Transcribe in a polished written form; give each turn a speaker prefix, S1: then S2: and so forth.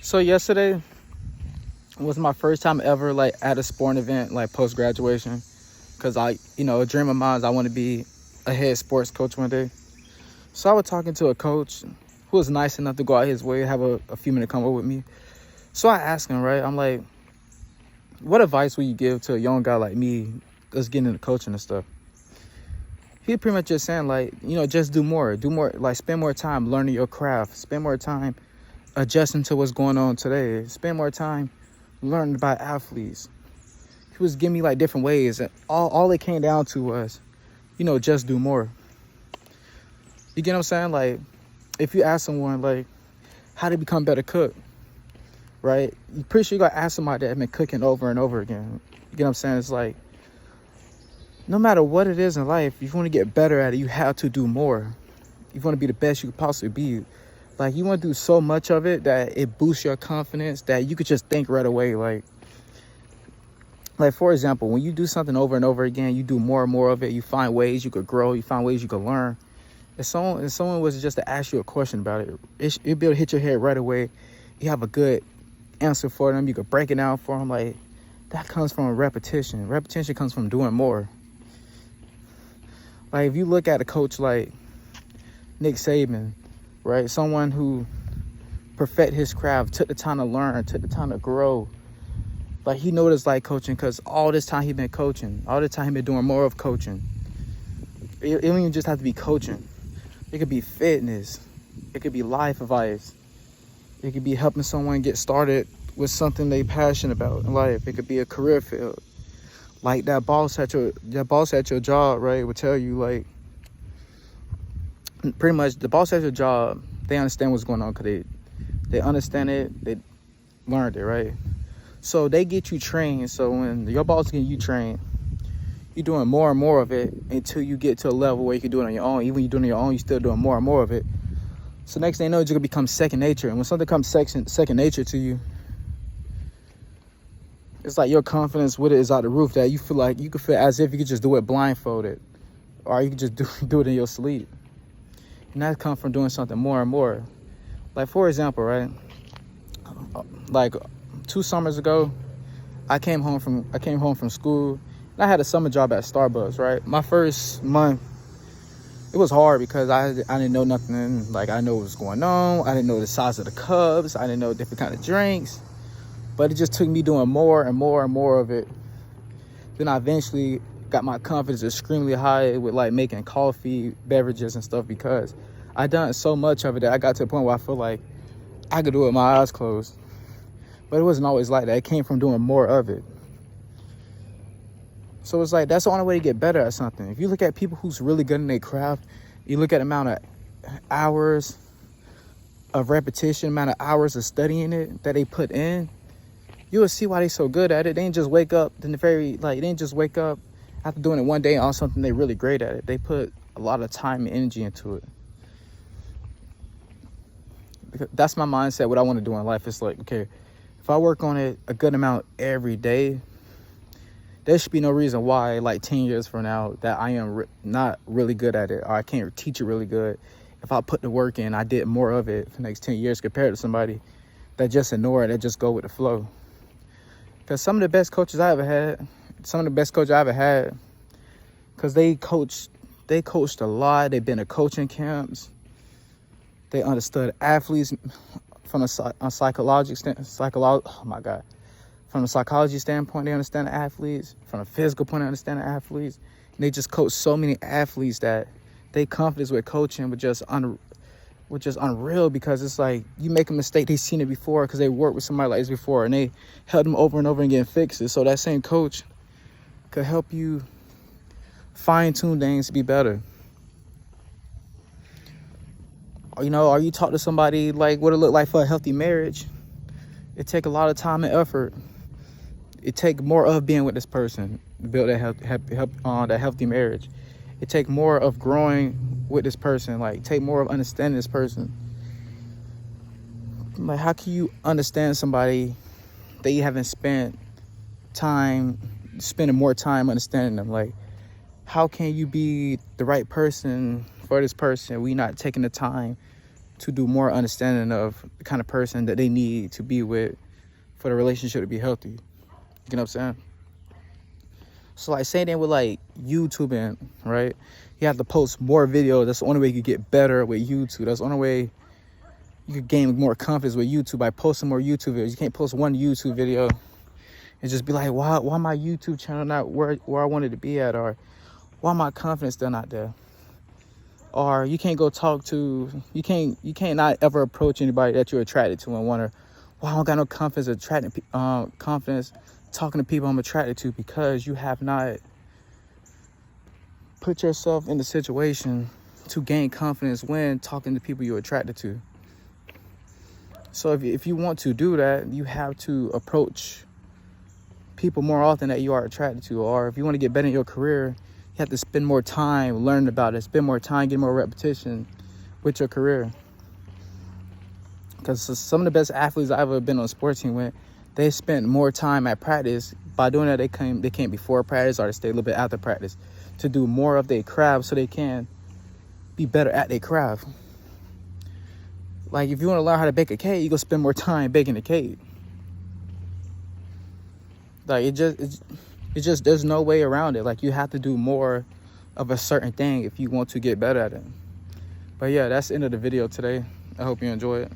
S1: So yesterday was my first time ever like at a sporting event like post graduation, because a dream of mine is I want to be a head sports coach one day. So I was talking to a coach who was nice enough to go out his way, have a few minutes come over with me. So I asked him, right? I'm like, what advice would you give to a young guy like me that's getting into coaching and stuff? He pretty much just saying like, just do more, like spend more time learning your craft, spend more time adjusting to what's going on today, spend more time learning about athletes. He was giving me like different ways, and all it came down to was, just do more. You get what I'm saying? Like, if you ask someone like how to become a better cook, right? You pretty sure you gotta ask somebody that has been cooking over and over again. You get what I'm saying? It's like, no matter what it is in life, if you want to get better at it, you have to do more. You want to be the best you could possibly be. Like, you want to do so much of it that it boosts your confidence that you could just think right away. Like for example, when you do something over and over again, you do more and more of it. You find ways you could grow. You find ways you could learn. If someone was just to ask you a question about it, it'd be able to hit your head right away. You have a good answer for them. You could break it down for them. Like, that comes from repetition. Repetition comes from doing more. Like, if you look at a coach like Nick Saban, right? Someone who perfect his craft, took the time to learn, took the time to grow. Like, he know what it's like coaching, because all this time he been coaching. All the time he been doing more of coaching. It don't even just have to be coaching. It could be fitness. It could be life advice. It could be helping someone get started with something they passionate about in life. It could be a career field. Like that boss at your job, right, would tell you, like, pretty much the boss at your job, they understand what's going on because they understand it, they learned it, right? So they get you trained. So when your boss get you trained, you're doing more and more of it until you get to a level where you can do it on your own. Even when you're doing it on your own, you're still doing more and more of it. So next thing you know, it's gonna become second nature. And when something becomes second nature to you, it's like your confidence with it is out the roof, that you feel like you could feel as if you could just do it blindfolded, or you could just do it in your sleep. And that comes from doing something more and more. Like, for example, right? Like 2 summers ago, I came home from school, and I had a summer job at Starbucks, right? My first month, it was hard because I didn't know nothing. Like, I didn't know what was going on. I didn't know the size of the cups. I didn't know different kind of drinks. But it just took me doing more and more and more of it. Then I eventually got my confidence extremely high with like making coffee, beverages and stuff, because I done so much of it that I got to a point where I feel like I could do it with my eyes closed. But it wasn't always like that. It came from doing more of it. So it's like, that's the only way to get better at something. If you look at people who's really good in their craft, you look at the amount of hours of repetition, amount of hours of studying it that they put in, you will see why they're so good at it. They didn't just wake up after doing it one day on something they're really great at it. They put a lot of time and energy into it. Because that's my mindset, what I want to do in life. It's like, okay, if I work on it a good amount every day, there should be no reason why, like 10 years from now, that I am not really good at it, or I can't teach it really good. If I put the work in, I did more of it for the next 10 years compared to somebody that just ignore it, that just go with the flow. Because some of the best coaches I ever had, because they coached a lot. They've been to coaching camps. They understood athletes from a psychology standpoint. They understand the athletes. From a physical point, they understand the athletes. And they just coach so many athletes that they confidence with coaching was just unreal, because it's like, you make a mistake, they've seen it before because they worked with somebody like this before, and they helped them over and over again fix it. So that same coach could help you fine-tune things to be better. Or you talk to somebody like what it look like for a healthy marriage, it take a lot of time and effort. It take more of being with this person to build that healthy marriage. It take more of growing with this person, like take more of understanding this person. Like, how can you understand somebody that you haven't spending more time understanding them? Like, how can you be the right person for this person when you're not taking the time to do more understanding of the kind of person that they need to be with for the relationship to be healthy. You know what I'm saying? So like same thing with like YouTubing, right? You have to post more videos. That's the only way you can get better with YouTube. That's the only way you can gain more confidence with YouTube, by posting more YouTube videos. You can't post one YouTube video and just be like, why my YouTube channel not where I wanted to be at, or why my confidence still not there? Or you can't go talk to, you can't not ever approach anybody that you're attracted to and wonder, well, I don't got no confidence talking to people I'm attracted to, because you have not put yourself in the situation to gain confidence when talking to people you're attracted to. So if you want to do that, you have to approach people more often that you are attracted to. Or if you want to get better in your career, you have to spend more time learning about it, spend more time getting more repetition with your career. Because some of the best athletes I've ever been on a sports team with, they spent more time at practice. By doing that, they came before practice, or they stay a little bit after practice to do more of their craft so they can be better at their craft. Like if you want to learn how to bake a cake, you go spend more time baking the cake. Like it just there's no way around it. Like you have to do more of a certain thing if you want to get better at it. But yeah, that's the end of the video today. I hope you enjoy it.